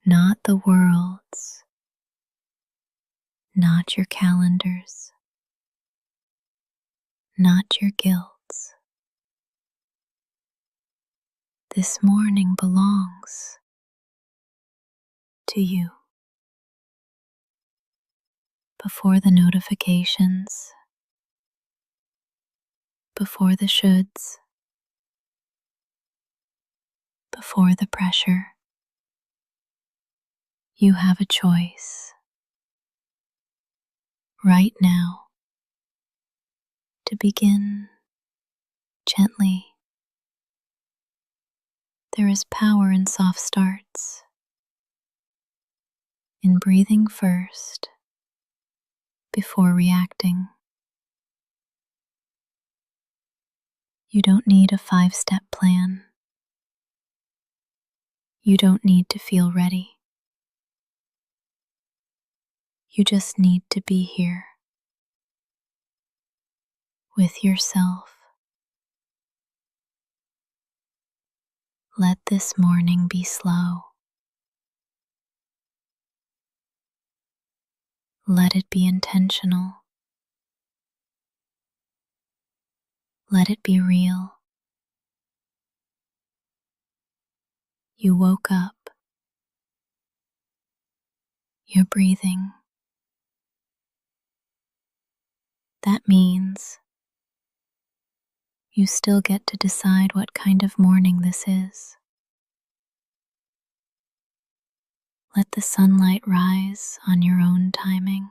not the world's, not your calendars, not your guilt. This morning belongs to you. Before the notifications, before the shoulds, before the pressure, you have a choice right now to begin gently. There is power in soft starts, in breathing first before reacting. You don't need a 5-step plan. You don't need to feel ready. You just need to be here with yourself. Let this morning be slow. Let it be intentional. Let it be real. You woke up. You're breathing. That means you still get to decide what kind of morning this is. Let the sunlight rise on your own timing.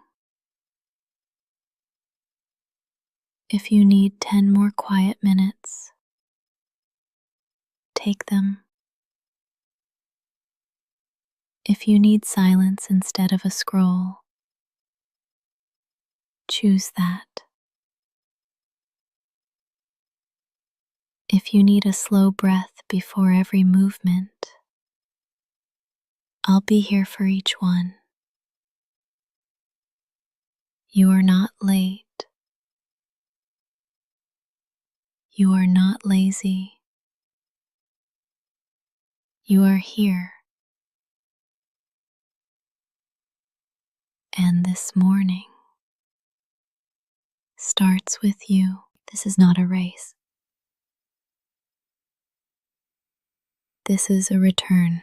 If you need 10 more quiet minutes, take them. If you need silence instead of a scroll, choose that. If you need a slow breath before every movement, I'll be here for each one. You are not late. You are not lazy. You are here. And this morning starts with you. This is not a race. This is a return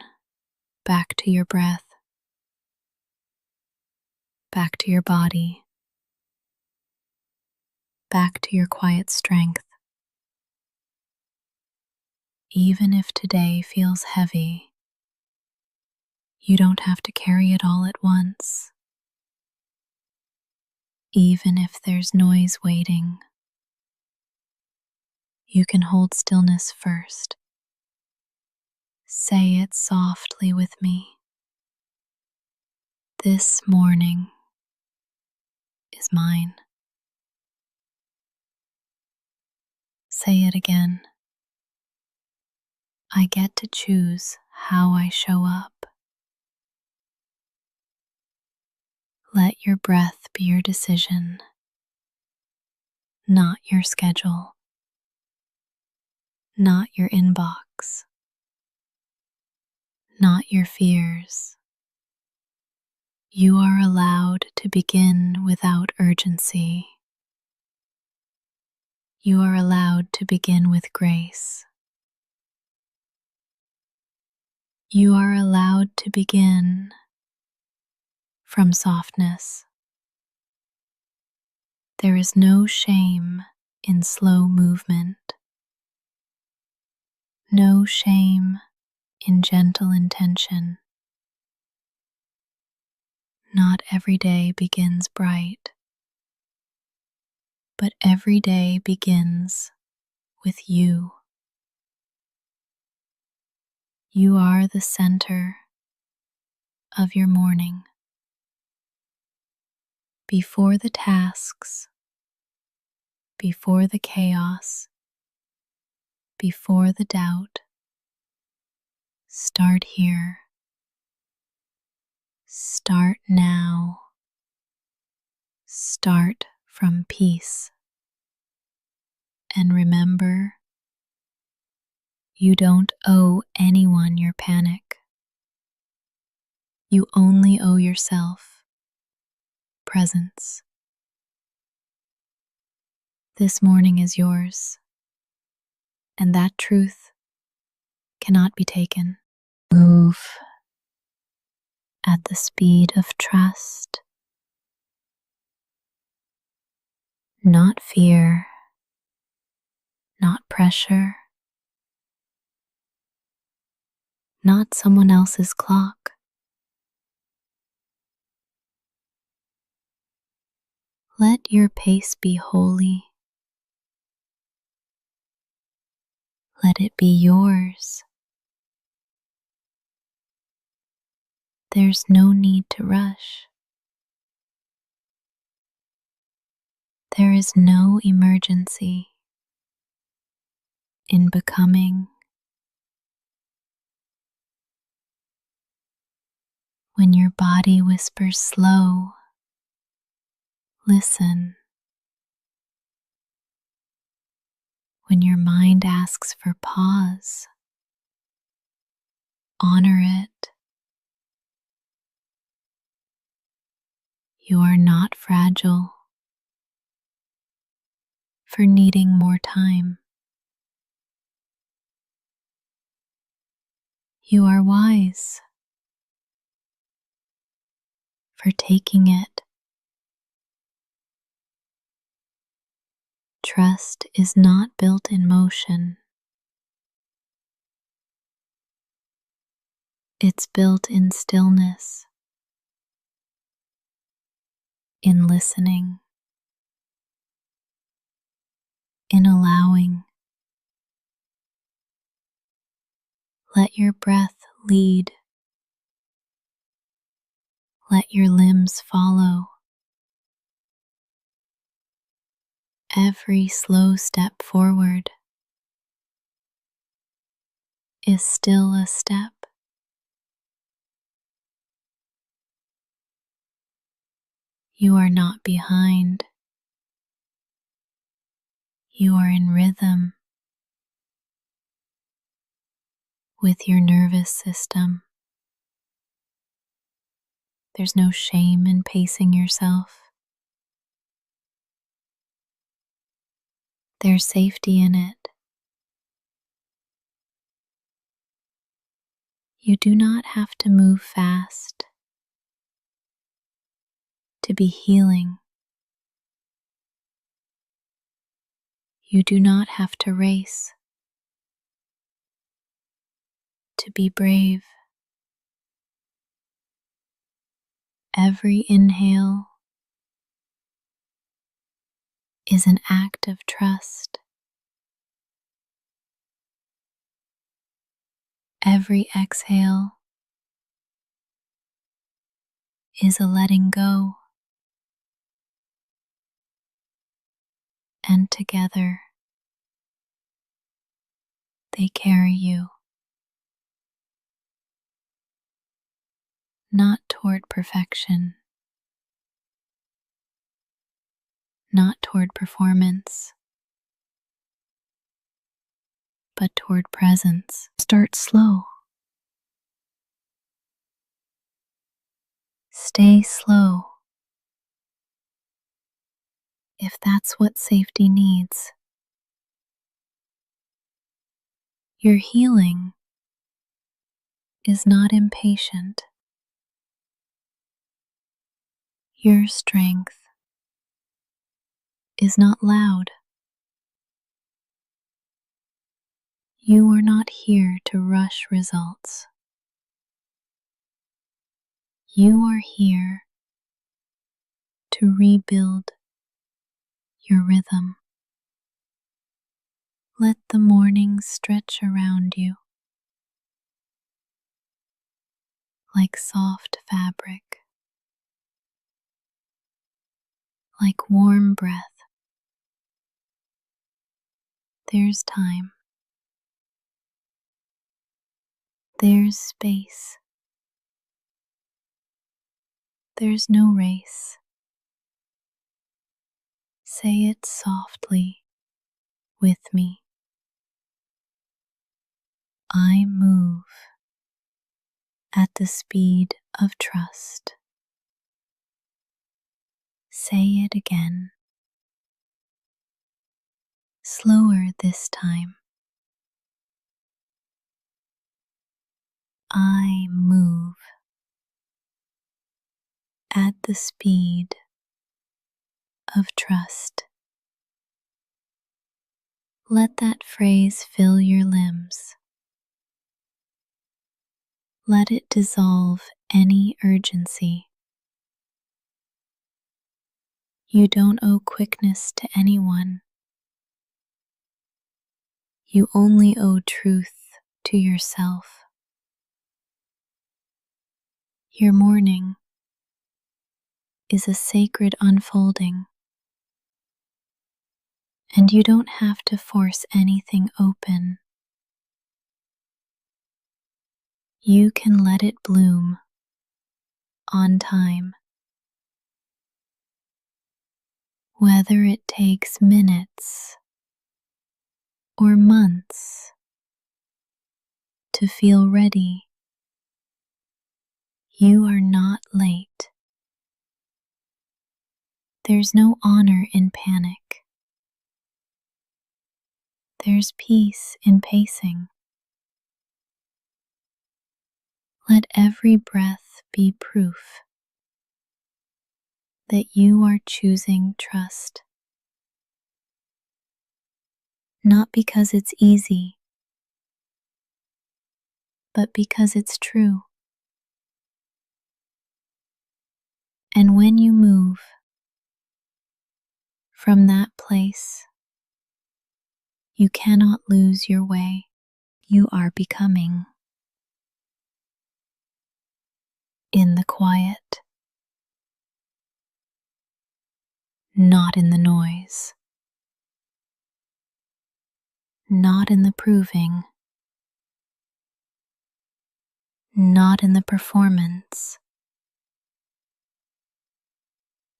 back to your breath, back to your body, back to your quiet strength. Even if today feels heavy, you don't have to carry it all at once. Even if there's noise waiting, you can hold stillness first. Say it softly with me. This morning is mine. Say it again. I get to choose how I show up. Let your breath be your decision, not your schedule, not your inbox, not your fears. You are allowed to begin without urgency. You are allowed to begin with grace. You are allowed to begin from softness. There is no shame in slow movement, no shame in gentle intention. Not every day begins bright, but every day begins with you. You are the center of your morning. Before the tasks, before the chaos, before the doubt, start here. Start now. Start from peace. And remember, you don't owe anyone your panic. You only owe yourself presence. This morning is yours, and that truth cannot be taken. Move at the speed of trust, not fear, not pressure, not someone else's clock. Let your pace be holy. Let it be yours. There's no need to rush. There is no emergency in becoming. When your body whispers slow, listen. When your mind asks for pause, honor it. You are not fragile for needing more time. You are wise for taking it. Trust is not built in motion. It's built in stillness, in listening, in allowing. Let your breath lead. Let your limbs follow. Every slow step forward is still a step. You are not behind. You are in rhythm with your nervous system. There's no shame in pacing yourself. There's safety in it. You do not have to move fast to be healing. You do not have to race to be brave. Every inhale is an act of trust. Every exhale is a letting go. And together, they carry you, not toward perfection, not toward performance, but toward presence. Start slow. Stay slow if that's what safety needs. Your healing is not impatient. Your strength is not loud. You are not here to rush results. You are here to rebuild your rhythm. Let the morning stretch around you like soft fabric, like warm breath. There's time. There's space. There's no race. Say it softly with me. I move at the speed of trust. Say it again, slower this time. I move at the speed of trust. Let that phrase fill your limbs. Let it dissolve any urgency. You don't owe quickness to anyone. You only owe truth to yourself. Your morning is a sacred unfolding, and you don't have to force anything open. You can let it bloom on time. Whether it takes minutes or months to feel ready, you are not late. There's no honor in panic. There's peace in pacing. Let every breath be proof that you are choosing trust. Not because it's easy, but because it's true. And when you move from that place, you cannot lose your way. You are becoming in the quiet, not in the noise, not in the proving, not in the performance.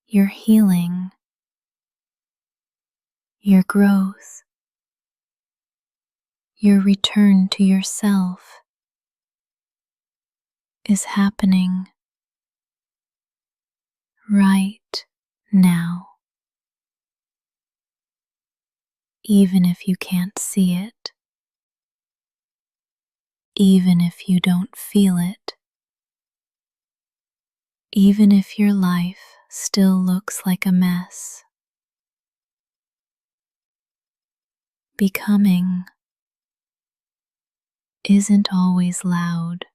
Your healing, your growth, your return to yourself is happening right now. Even if you can't see it, even if you don't feel it, even if your life still looks like a mess, becoming isn't always loud.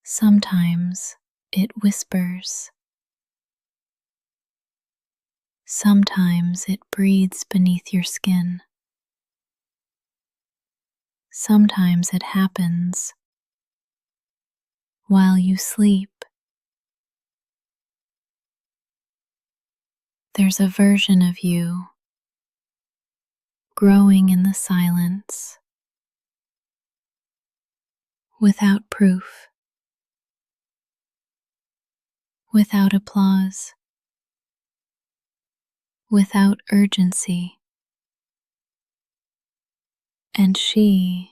Sometimes it whispers. Sometimes it breathes beneath your skin. Sometimes it happens while you sleep. There's a version of you growing in the silence, without proof, without applause, without urgency. And she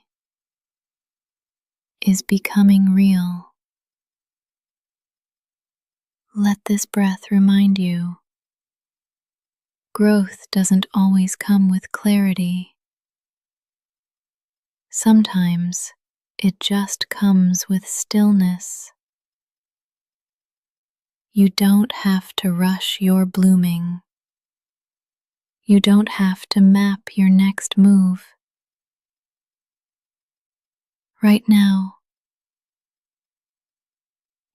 is becoming real. Let this breath remind you, growth doesn't always come with clarity. Sometimes it just comes with stillness. You don't have to rush your blooming. You don't have to map your next move. Right now,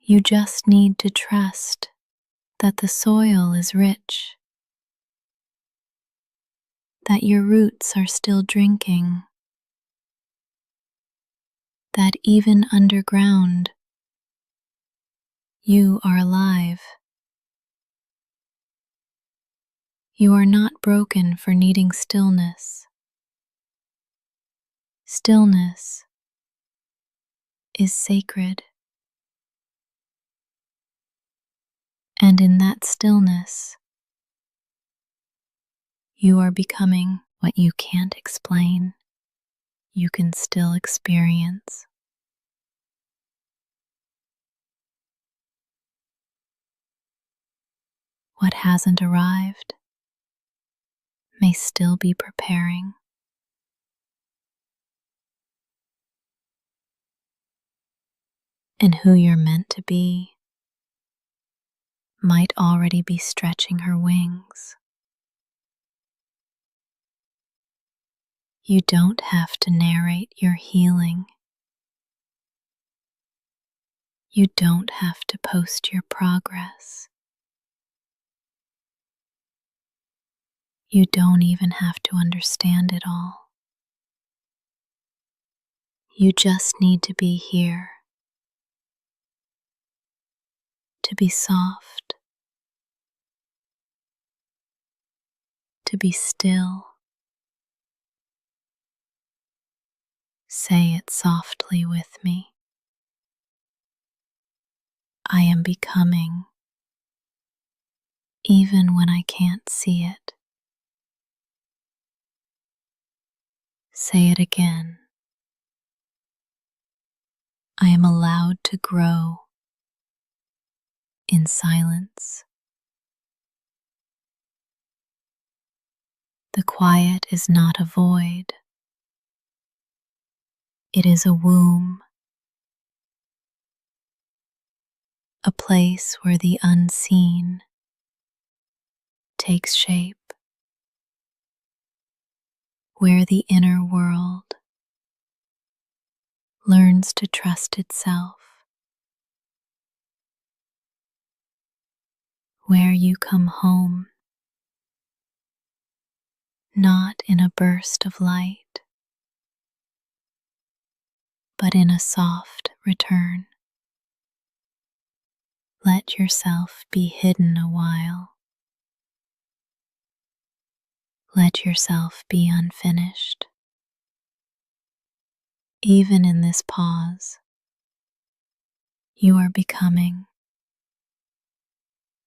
you just need to trust that the soil is rich, that your roots are still drinking, that even underground, you are alive. You are not broken for needing stillness. Stillness is sacred. And in that stillness, you are becoming what you can't explain, you can still experience. What hasn't arrived may still be preparing. And who you're meant to be might already be stretching her wings. You don't have to narrate your healing. You don't have to post your progress. You don't even have to understand it all. You just need to be here, to be soft, to be still. Say it softly with me. I am becoming, even when I can't see it. Say it again. I am allowed to grow in silence. The quiet is not a void. It is a womb, a place where the unseen takes shape, where the inner world learns to trust itself, where you come home, not in a burst of light, but in a soft return. Let yourself be hidden a while. Let yourself be unfinished. Even in this pause, you are becoming,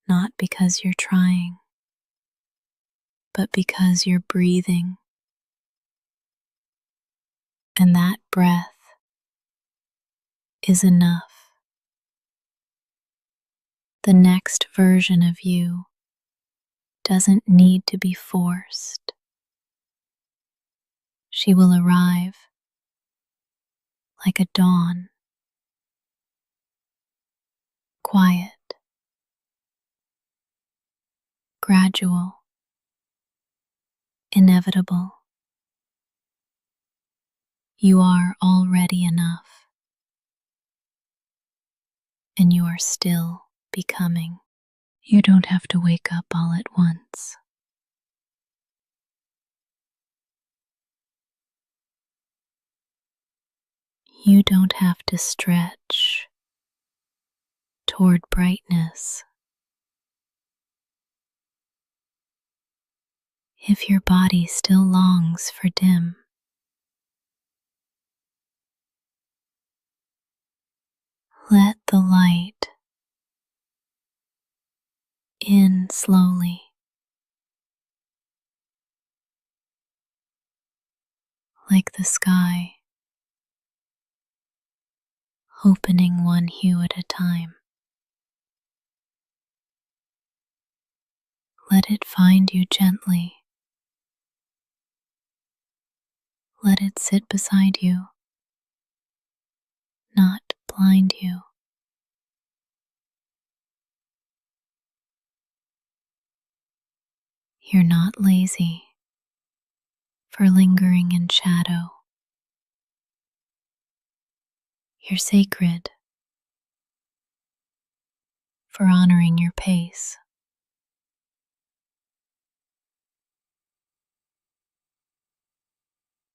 not because you're trying, but because you're breathing. And that breath is enough. The next version of you doesn't need to be forced. She will arrive like a dawn, quiet, gradual, inevitable. You are already enough, and you are still becoming. You don't have to wake up all at once. You don't have to stretch toward brightness. If your body still longs for dim, let the light in slowly, like the sky, opening one hue at a time. Let it find you gently. Let it sit beside you, not blind you. You're not lazy for lingering in shadow. You're sacred for honoring your pace.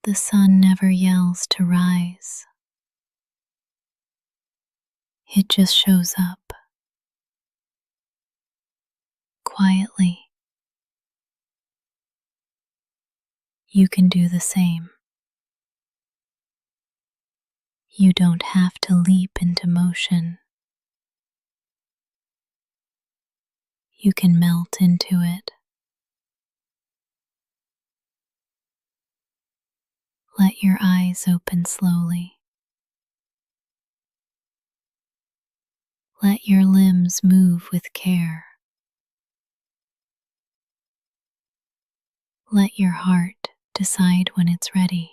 The sun never yells to rise. It just shows up quietly. You can do the same. You don't have to leap into motion. You can melt into it. Let your eyes open slowly. Let your limbs move with care. Let your heart decide when it's ready.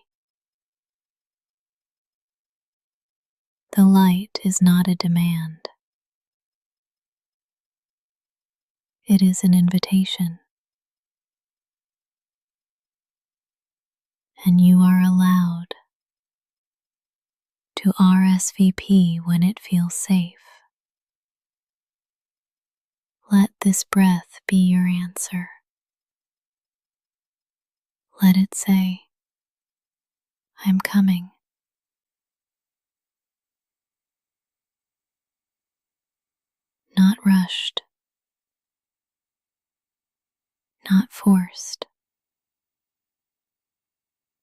The light is not a demand. It is an invitation. And you are allowed to RSVP when it feels safe. Let this breath be your answer. Let it say, I'm coming. Not rushed, not forced,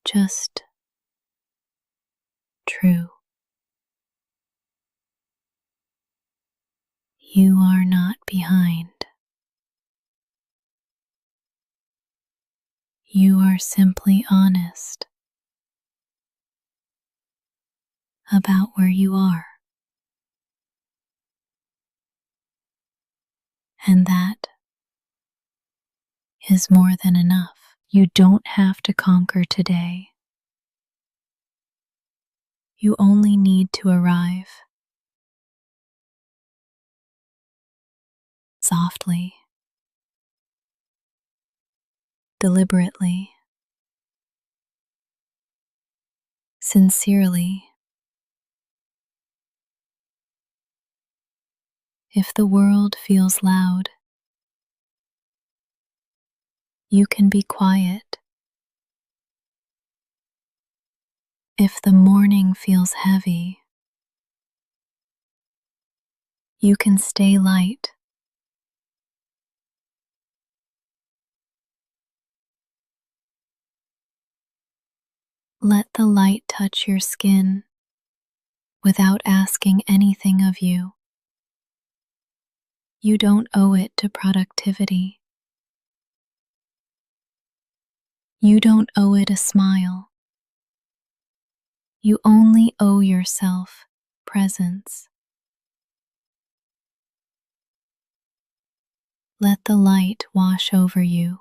just true. You are not behind. You are simply honest about where you are. And that is more than enough. You don't have to conquer today. You only need to arrive softly, deliberately, sincerely. If the world feels loud, you can be quiet. If the morning feels heavy, you can stay light. Let the light touch your skin without asking anything of you. You don't owe it to productivity. You don't owe it a smile. You only owe yourself presence. Let the light wash over you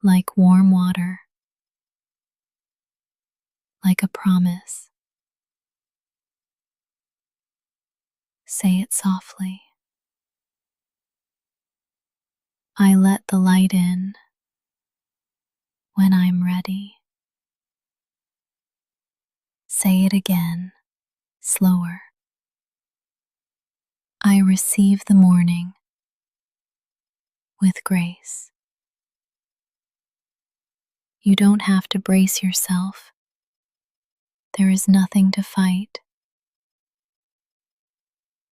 like warm water, like a promise. Say it softly. I let the light in when I'm ready. Say it again, slower. I receive the morning with grace. You don't have to brace yourself. There is nothing to fight.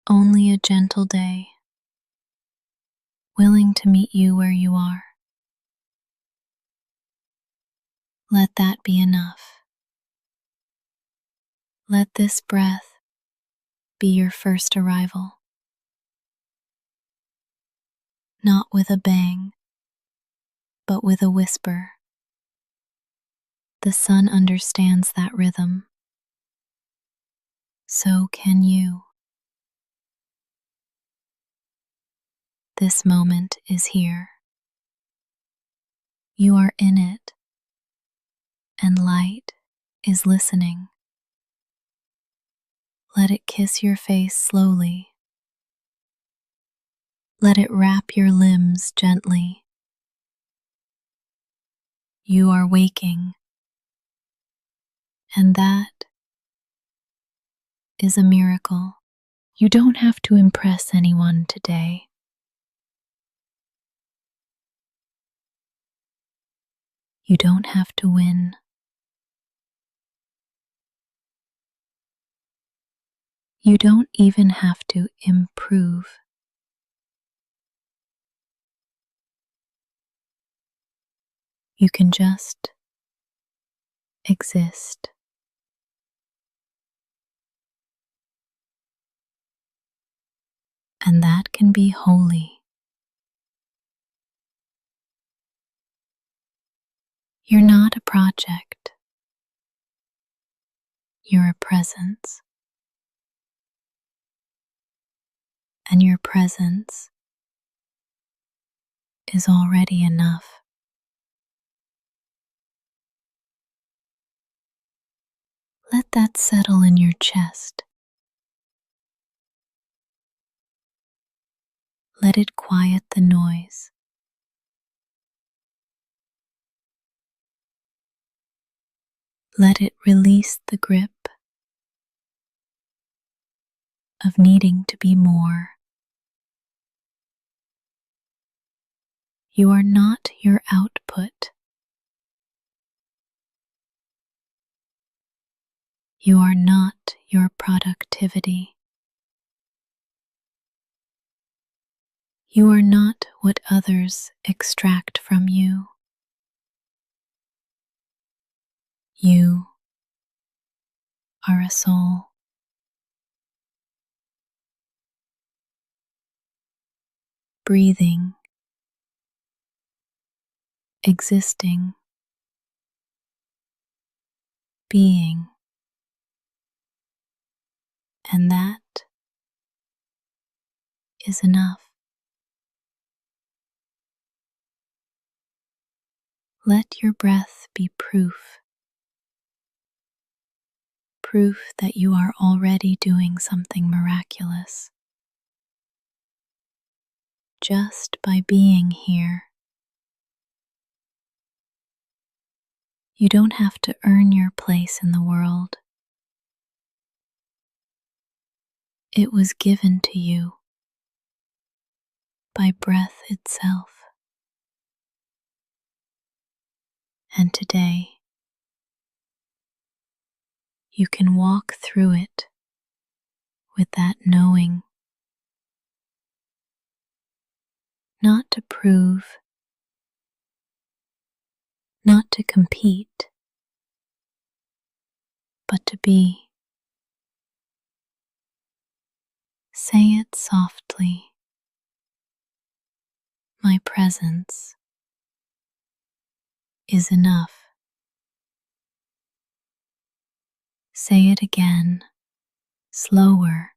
Only a gentle day, willing to meet you where you are. Let that be enough. Let this breath be your first arrival. Not with a bang, but with a whisper. The sun understands that rhythm. So can you. This moment is here. You are in it, and light is listening. Let it kiss your face slowly. Let it wrap your limbs gently. You are waking, and that is a miracle. You don't have to impress anyone today. You don't have to win. You don't even have to improve. You can just exist. And that can be holy. You're not a project. You're a presence. And your presence is already enough. Let that settle in your chest. Let it quiet the noise. Let it release the grip of needing to be more. You are not your output. You are not your productivity. You are not what others extract from you. You are a soul. Breathing, existing, being, and that is enough. Let your breath be proof that you are already doing something miraculous. Just by being here, you don't have to earn your place in the world. It was given to you by breath itself. And today, you can walk through it with that knowing, not to prove, not to compete, but to be. Say it softly. My presence is enough. Say it again, slower.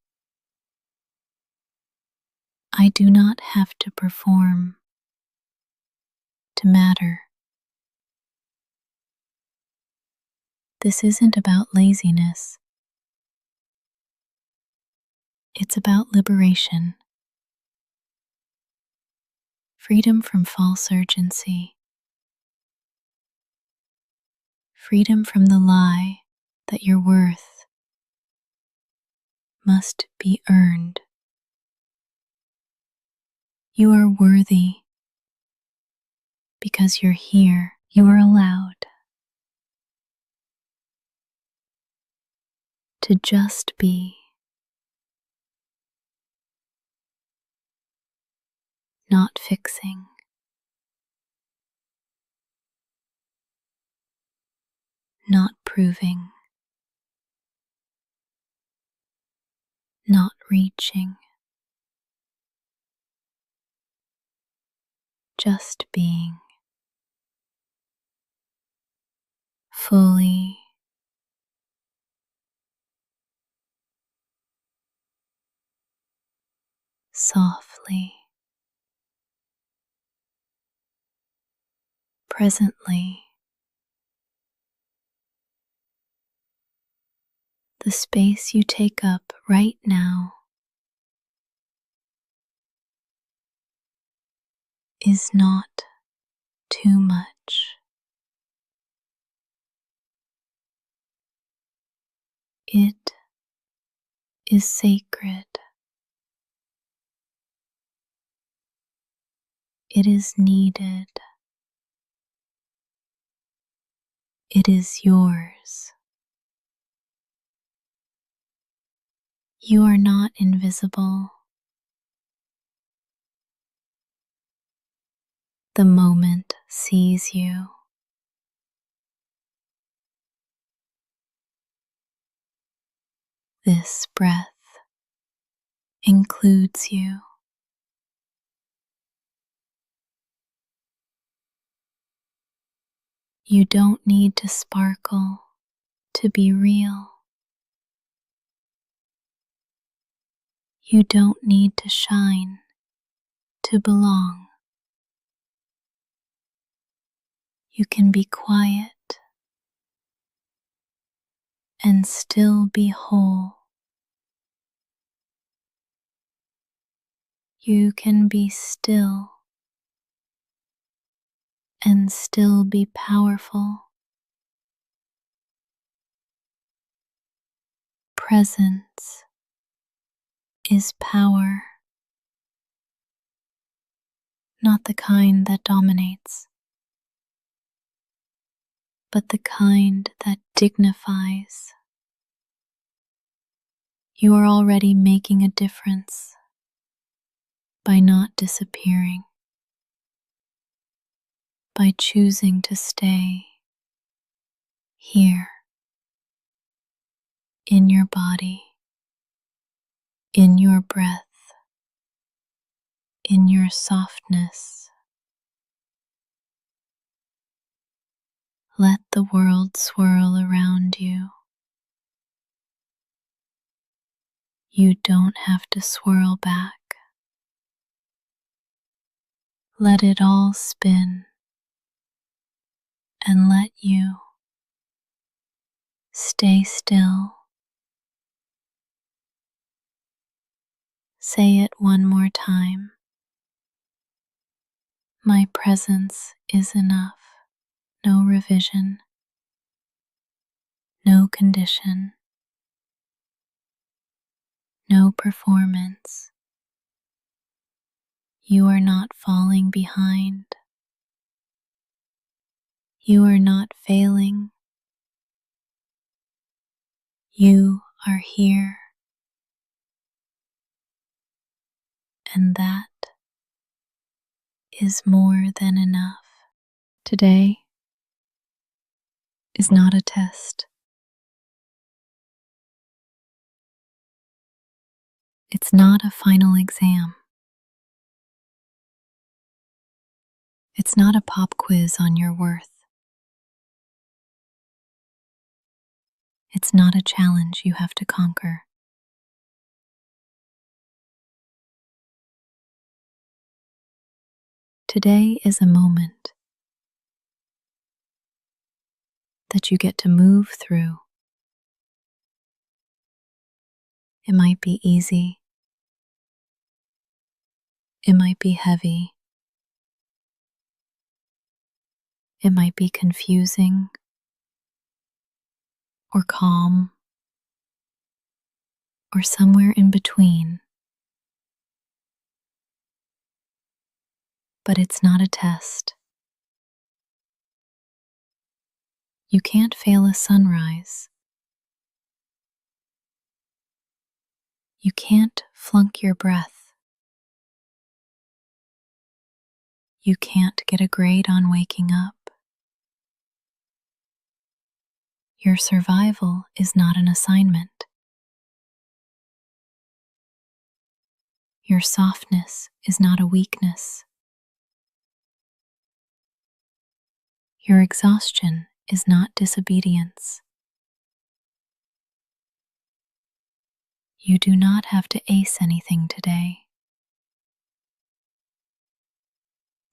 I do not have to perform to matter. This isn't about laziness. It's about liberation. Freedom from false urgency. Freedom from the lie that your worth must be earned. You are worthy because you're here. You are allowed to just be, not fixing, not proving, not reaching, just being, fully, softly, presently. The space you take up right now is not too much. It is sacred. It is needed. It is yours. You are not invisible. The moment sees you. This breath includes you. You don't need to sparkle to be real. You don't need to shine to belong. You can be quiet and still be whole. You can be still and still be powerful. Presence is power, not the kind that dominates, but the kind that dignifies. You are already making a difference by not disappearing, by choosing to stay here in your body, in your breath, in your softness. Let the world swirl around you. You don't have to swirl back. Let it all spin and let you stay still. Say it one more time. My presence is enough. No revision, no condition, no performance. You are not falling behind. You are not failing. You are here. And that is more than enough. Today is not a test. It's not a final exam. It's not a pop quiz on your worth. It's not a challenge you have to conquer. Today is a moment that you get to move through. It might be easy. It might be heavy. It might be confusing or calm or somewhere in between. But it's not a test. You can't fail a sunrise. You can't flunk your breath. You can't get a grade on waking up. Your survival is not an assignment. Your softness is not a weakness. Your exhaustion is not disobedience. You do not have to ace anything today.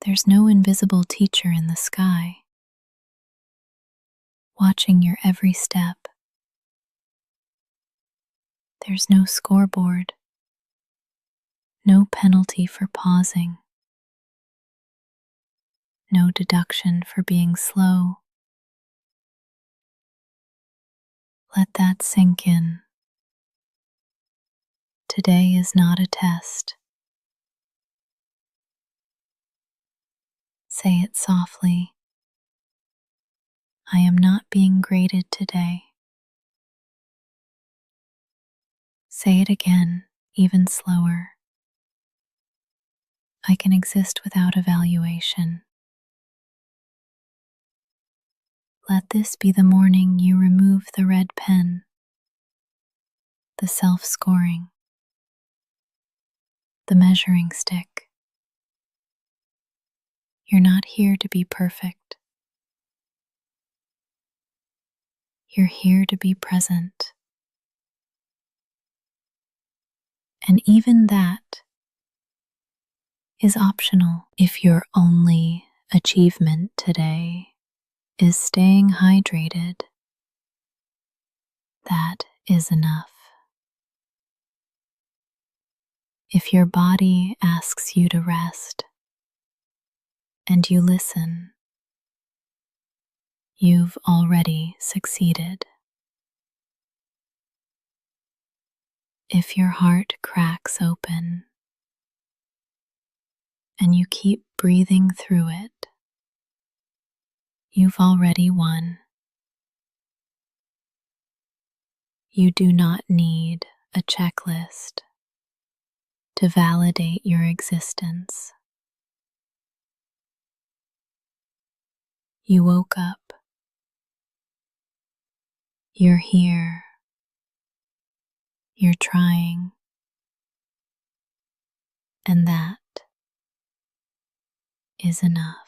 There's no invisible teacher in the sky, watching your every step. There's no scoreboard, no penalty for pausing, no deduction for being slow. Let that sink in. Today is not a test. Say it softly. I am not being graded today. Say it again, even slower. I can exist without evaluation. Let this be the morning you remove the red pen, the self-scoring, the measuring stick. You're not here to be perfect. You're here to be present. And even that is optional if your only achievement today is staying hydrated. That is enough. If your body asks you to rest and you listen, you've already succeeded. If your heart cracks open and you keep breathing through it, you've already won. You do not need a checklist to validate your existence. You woke up. You're here. You're trying. And that is enough.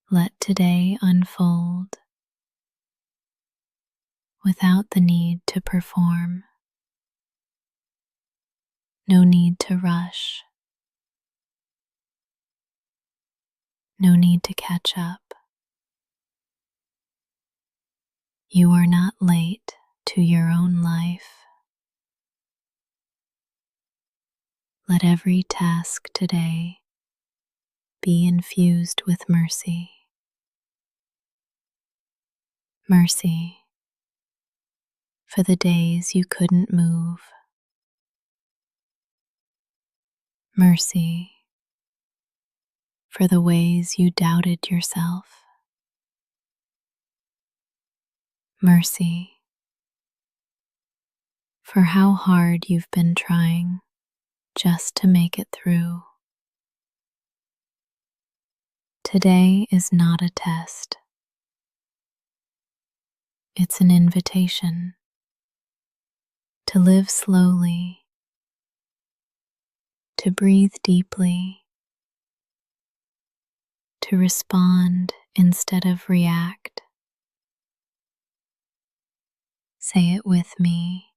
Let today unfold without the need to perform. No need to rush. No need to catch up. You are not late to your own life. Let every task today be infused with mercy. Mercy for the days you couldn't move. Mercy for the ways you doubted yourself. Mercy for how hard you've been trying just to make it through. Today is not a test. It's an invitation to live slowly, to breathe deeply, to respond instead of react. Say it with me.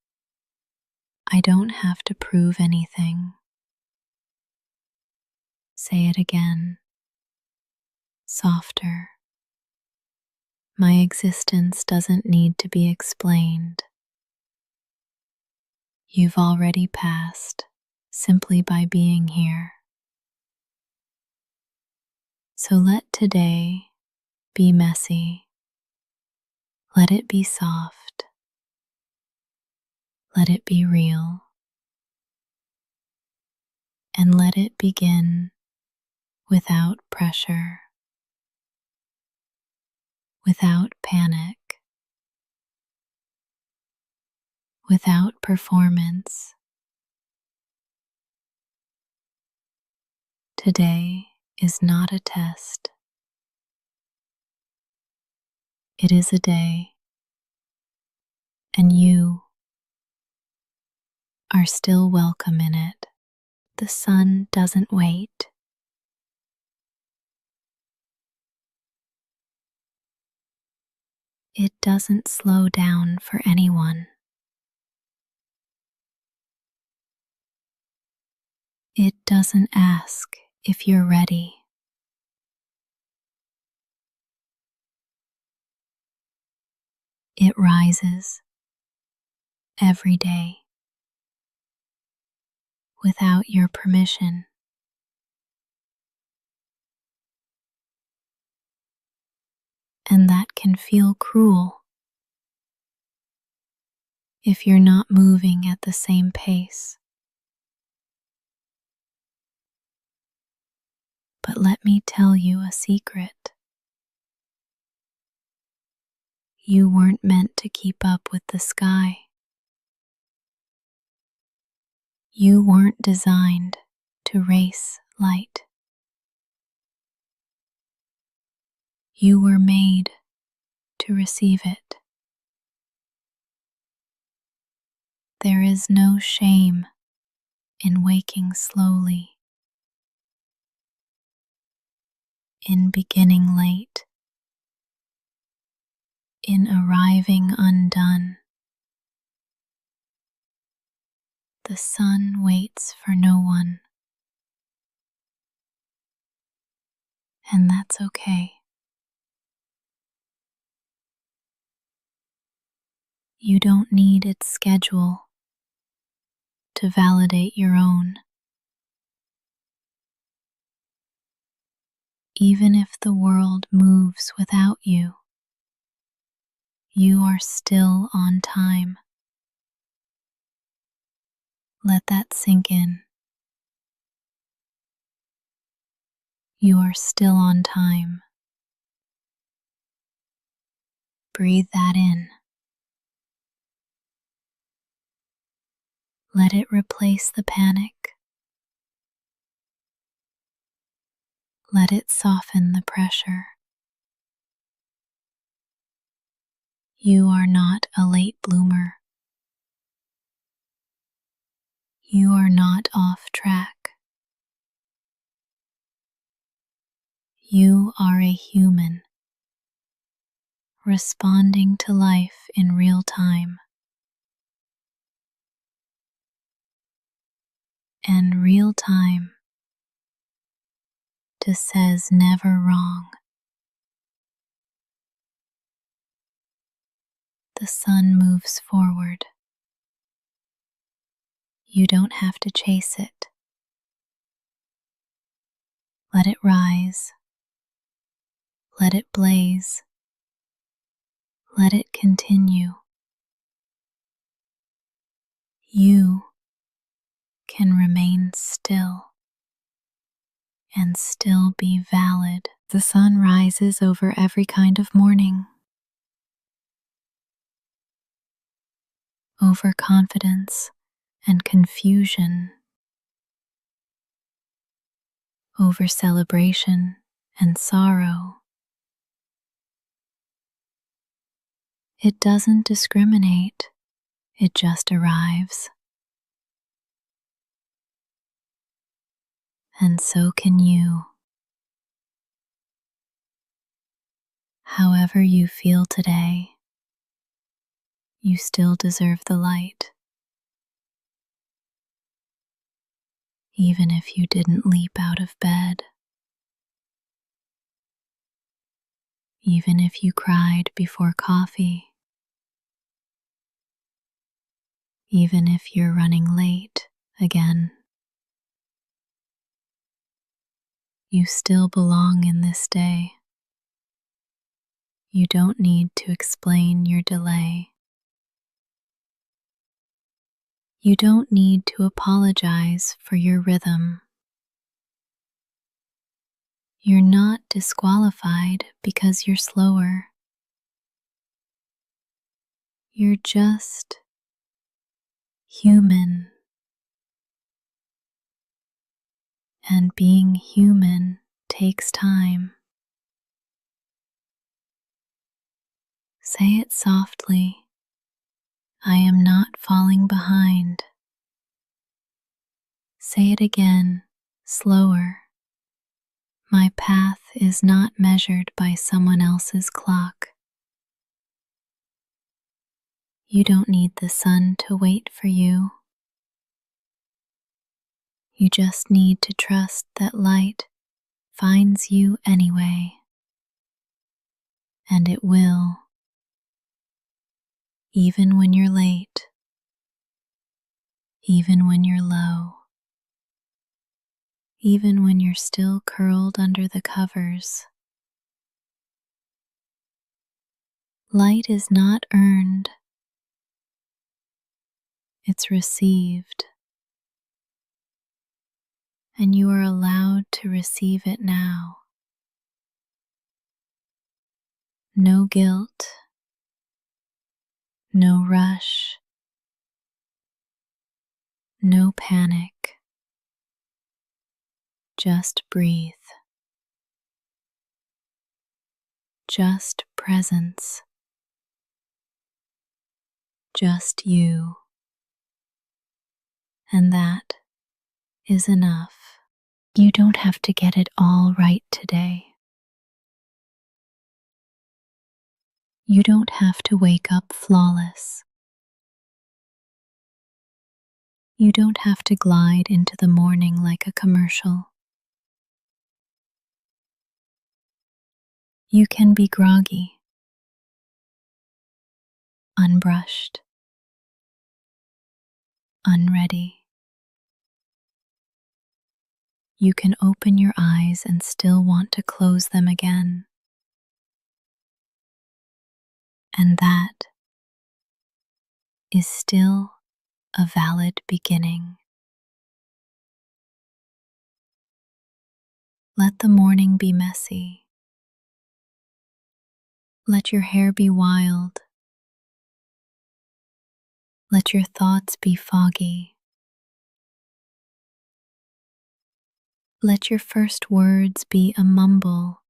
I don't have to prove anything. Say it again, softer. My existence doesn't need to be explained. You've already passed simply by being here. So let today be messy. Let it be soft. Let it be real. And let it begin without pressure, without panic, without performance. Today is not a test. It is a day, and you are still welcome in it. The sun doesn't wait. It doesn't slow down for anyone. It doesn't ask if you're ready. It rises every day without your permission. And that can feel cruel if you're not moving at the same pace. But let me tell you a secret. You weren't meant to keep up with the sky. You weren't designed to race light. You were made to receive it. There is no shame in waking slowly, in beginning late, in arriving undone. The sun waits for no one. and that's okay. You don't need its schedule to validate your own. Even if the world moves without you, you are still on time. Let that sink in. You are still on time. Breathe that in. Let it replace the panic. Let it soften the pressure. You are not a late bloomer. You are not off track. You are a human, responding to life in real time. And real time just says never wrong. The sun moves forward. You don't have to chase it. Let it rise. Let it blaze. Let it continue. You can remain still and still be valid. The sun rises over every kind of morning, over confidence and confusion, over celebration and sorrow. It doesn't discriminate, it just arrives. And so can you. However you feel today, you still deserve the light. Even if you didn't leap out of bed, even if you cried before coffee, even if you're running late again, you still belong in this day. You don't need to explain your delay. You don't need to apologize for your rhythm. You're not disqualified because you're slower. You're just human. And being human takes time. Say it softly. I am not falling behind. Say it again, slower. My path is not measured by someone else's clock. You don't need the sun to wait for you. You just need to trust that light finds you anyway. And it will. Even when you're late. Even when you're low. Even when you're still curled under the covers. Light is not earned. It's received. And you are allowed to receive it now. No guilt. No rush. No panic. Just breathe. Just presence. Just you. And that is enough. You don't have to get it all right today. You don't have to wake up flawless. You don't have to glide into the morning like a commercial. You can be groggy, unbrushed, unready. You can open your eyes and still want to close them again. And that is still a valid beginning. Let the morning be messy. Let your hair be wild. Let your thoughts be foggy. Let your first words be a mumble.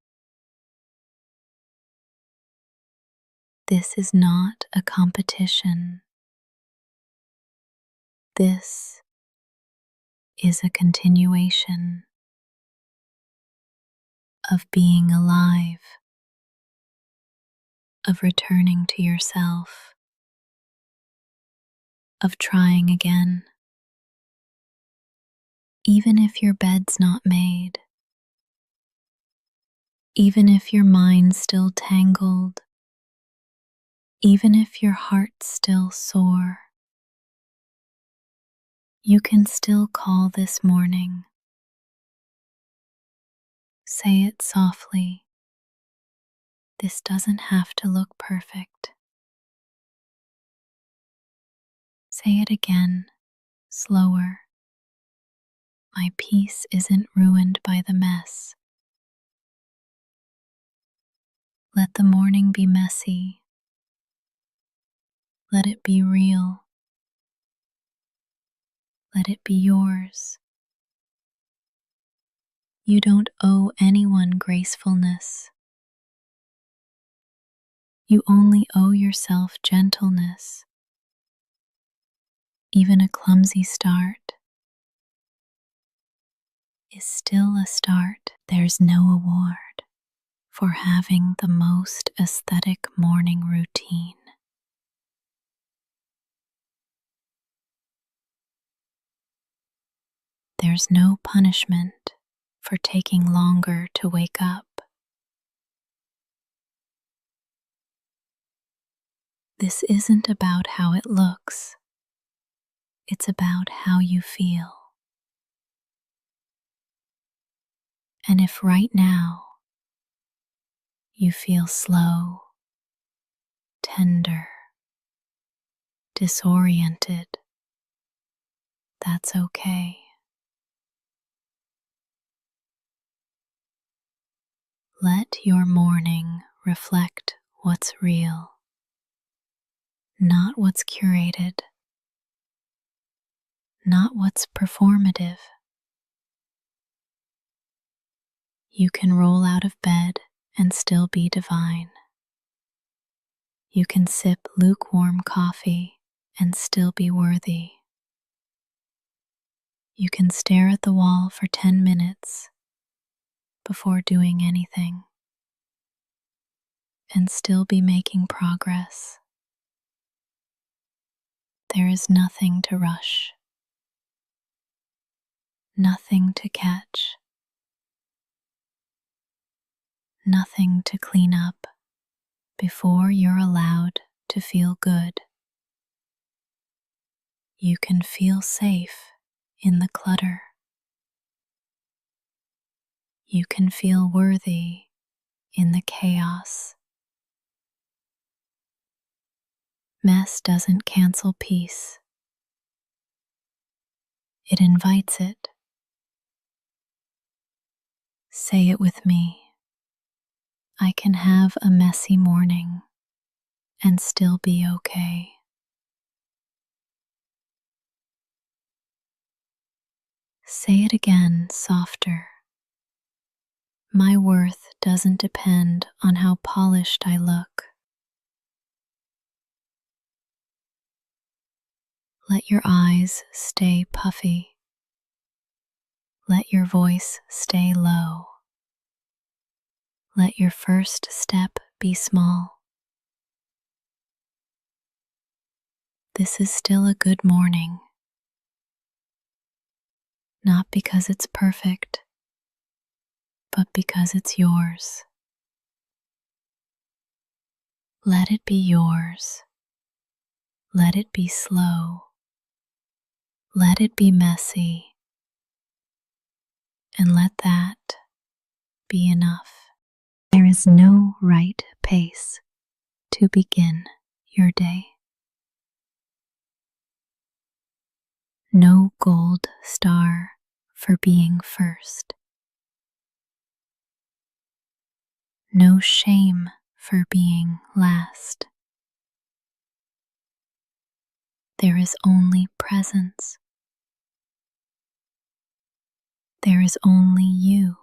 This is not a competition. This is a continuation of being alive, of returning to yourself, of trying again. Even if your bed's not made, even if your mind's still tangled, even if your heart's still sore, you can still call this morning. Say it softly. This doesn't have to look perfect. Say it again, slower. My peace isn't ruined by the mess. Let the morning be messy. Let it be real. Let it be yours. You don't owe anyone gracefulness. You only owe yourself gentleness. Even a clumsy start is still a start. There's no award for having the most aesthetic morning routine. There's no punishment for taking longer to wake up. This isn't about how it looks. It's about how you feel. And if right now you feel slow, tender, disoriented, that's okay. Let your morning reflect what's real, not what's curated, not what's performative. You can roll out of bed and still be divine. You can sip lukewarm coffee and still be worthy. You can stare at the wall for 10 minutes before doing anything and still be making progress. There is nothing to rush, nothing to catch, nothing to clean up before you're allowed to feel good. You can feel safe in the clutter. You can feel worthy in the chaos. Mess doesn't cancel peace. It invites it. Say it with me. I can have a messy morning and still be okay. Say it again, softer. My worth doesn't depend on how polished I look. Let your eyes stay puffy. Let your voice stay low. Let your first step be small. This is still a good morning. Not because it's perfect, but because it's yours. Let it be yours. Let it be slow. Let it be messy. And let that be enough. There is no right pace to begin your day. No gold star for being first. No shame for being last. There is only presence. There is only you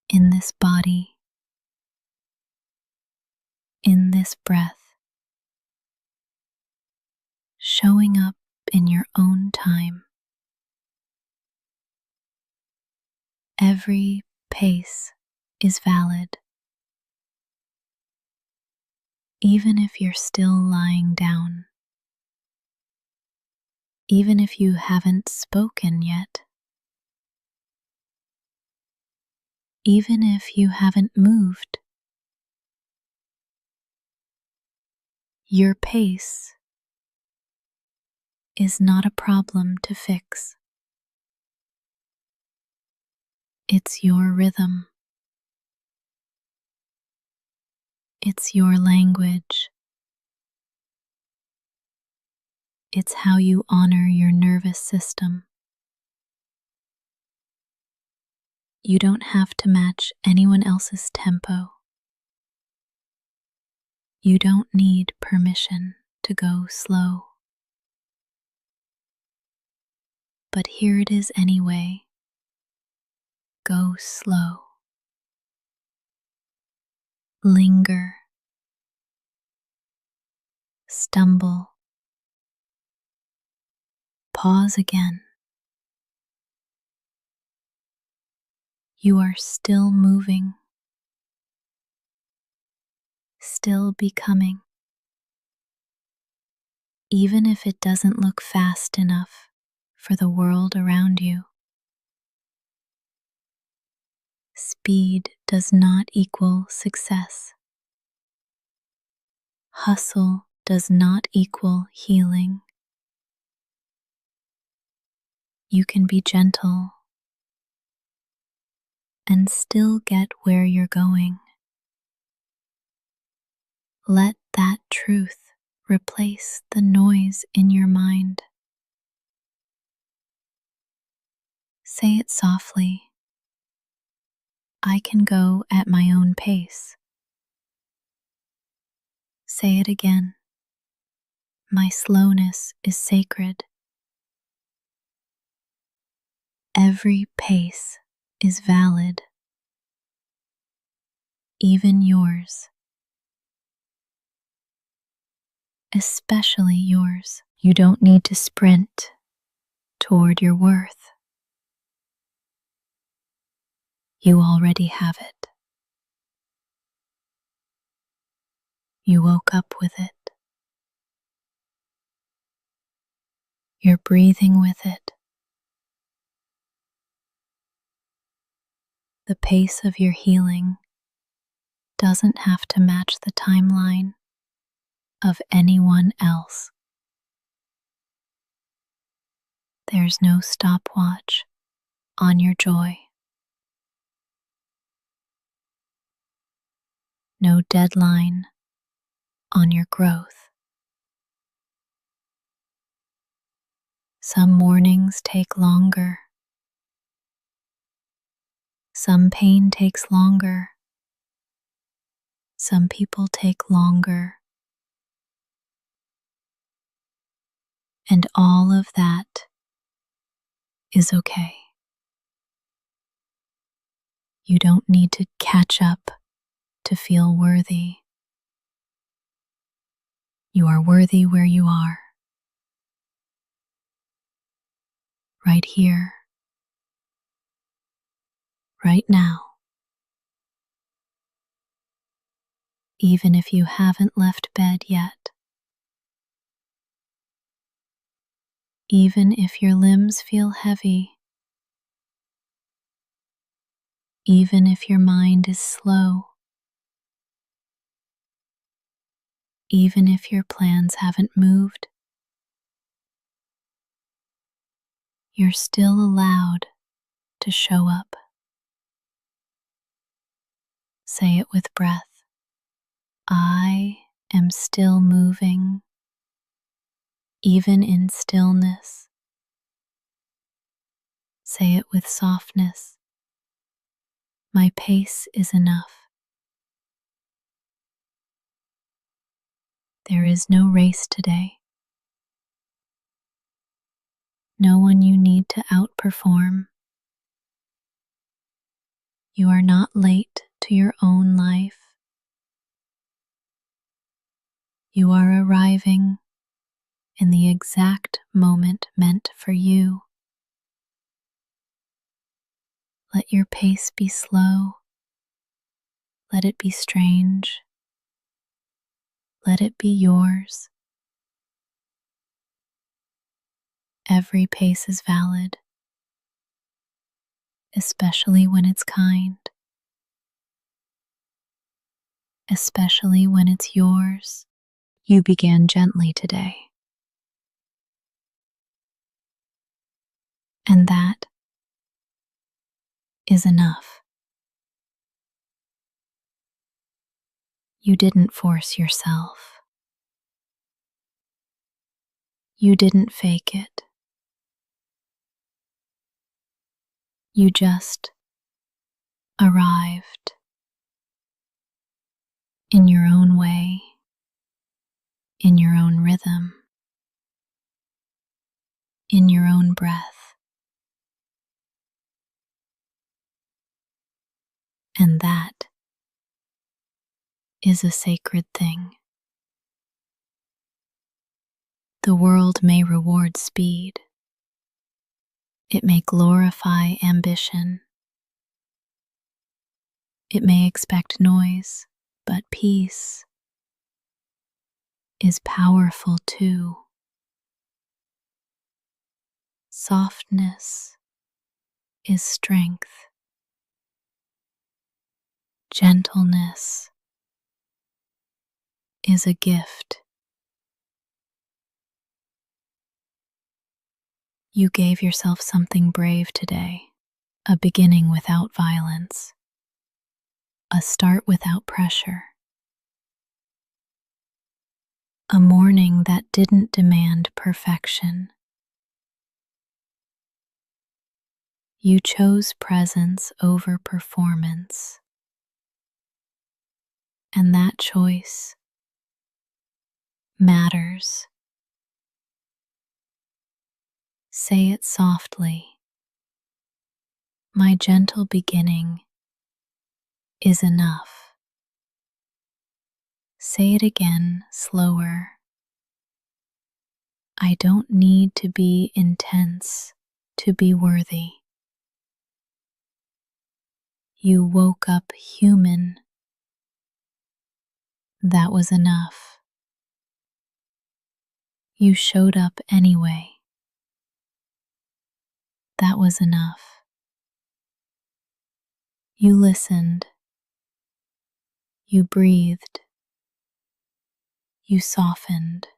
in this body, in this breath, showing up in your own time. Every pace is valid. Even if you're still lying down, even if you haven't spoken yet, even if you haven't moved, your pace is not a problem to fix. It's your rhythm. It's your language. It's how you honor your nervous system. You don't have to match anyone else's tempo. You don't need permission to go slow. But here it is anyway. Go slow. Linger. Stumble. Pause again. You are still moving, still becoming, even if it doesn't look fast enough for the world around you. Speed does not equal success. Hustle does not equal healing. You can be gentle and still get where you're going. Let that truth replace the noise in your mind. Say it softly. I can go at my own pace. Say it again. My slowness is sacred. Every pace is valid, even yours. Especially yours. You don't need to sprint toward your worth. You already have it. You woke up with it. You're breathing with it. The pace of your healing doesn't have to match the timeline of anyone else. There's no stopwatch on your joy. No deadline on your growth. Some mornings take longer. Some pain takes longer. Some people take longer. And all of that is okay. You don't need to catch up to feel worthy. You are worthy where you are. Right here. Right now. Even if you haven't left bed yet. Even if your limbs feel heavy. Even if your mind is slow. Even if your plans haven't moved, you're still allowed to show up. Say it with breath. I am still moving, even in stillness. Say it with softness. My pace is enough. There is no race today. No one you need to outperform. You are not late to your own life. You are arriving in the exact moment meant for you. Let your pace be slow. Let it be strange. Let it be yours. Every pace is valid, especially when it's kind, especially when it's yours. You began gently today, and that is enough. You didn't force yourself. You didn't fake it. You just arrived in your own way, in your own rhythm, in your own breath. And that is a sacred thing. The world may reward speed. It may glorify ambition. It may expect noise, but peace is powerful too. Softness is strength. Gentleness is a gift. You gave yourself something brave today, a beginning without violence, a start without pressure, a morning that didn't demand perfection. You chose presence over performance, and that choice matters. Say it softly. My gentle beginning is enough. Say it again, slower. I don't need to be intense to be worthy. You woke up human. That was enough. You showed up anyway. That was enough. You listened. You breathed. You softened.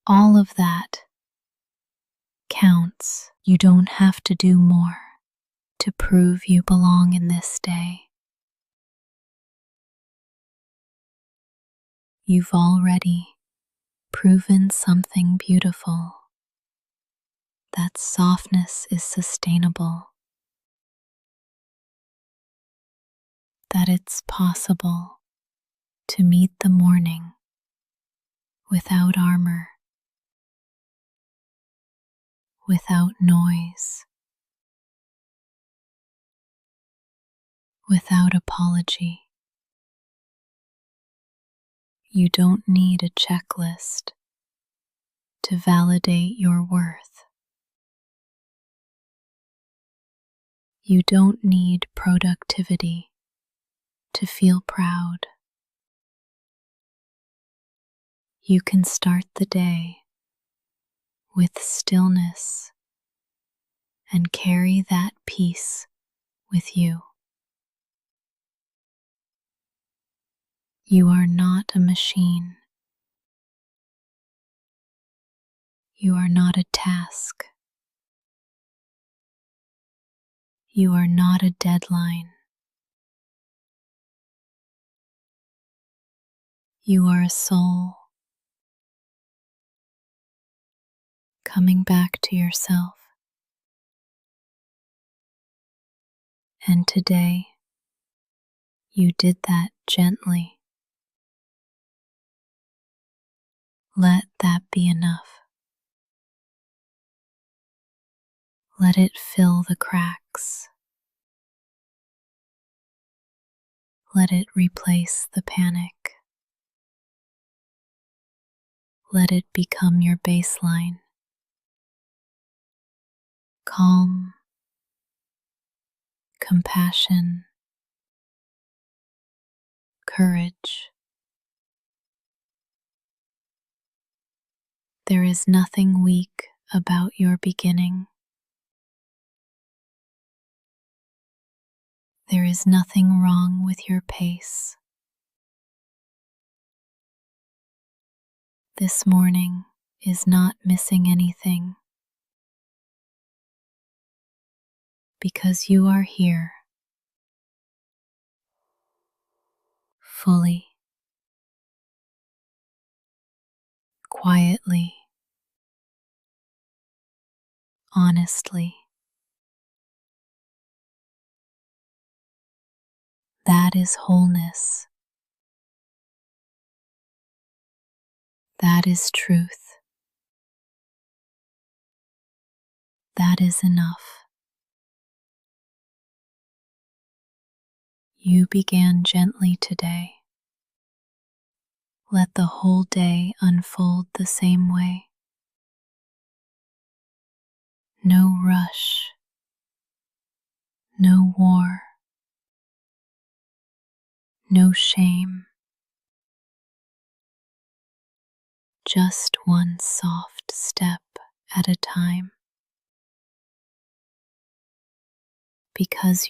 All of that counts. You don't have to do more to prove you belong in this day. You've already proven something beautiful. That softness is sustainable. That it's possible to meet the morning without armor, without noise, without apology. You don't need a checklist to validate your worth. You don't need productivity to feel proud. You can start the day with stillness and carry that peace with you. You are not a machine. You are not a task. You are not a deadline. You are a soul coming back to yourself. And today, you did that gently. Let that be enough. Let it fill the cracks. Let it replace the panic. Let it become your baseline. Calm, compassion, courage. There is nothing weak about your beginning. There is nothing wrong with your pace. This morning is not missing anything because you are here fully, quietly, honestly. That is wholeness. That is truth. That is enough. You began gently today. Let the whole day unfold the same way. No rush, no war, no shame. Just one soft step at a time. Because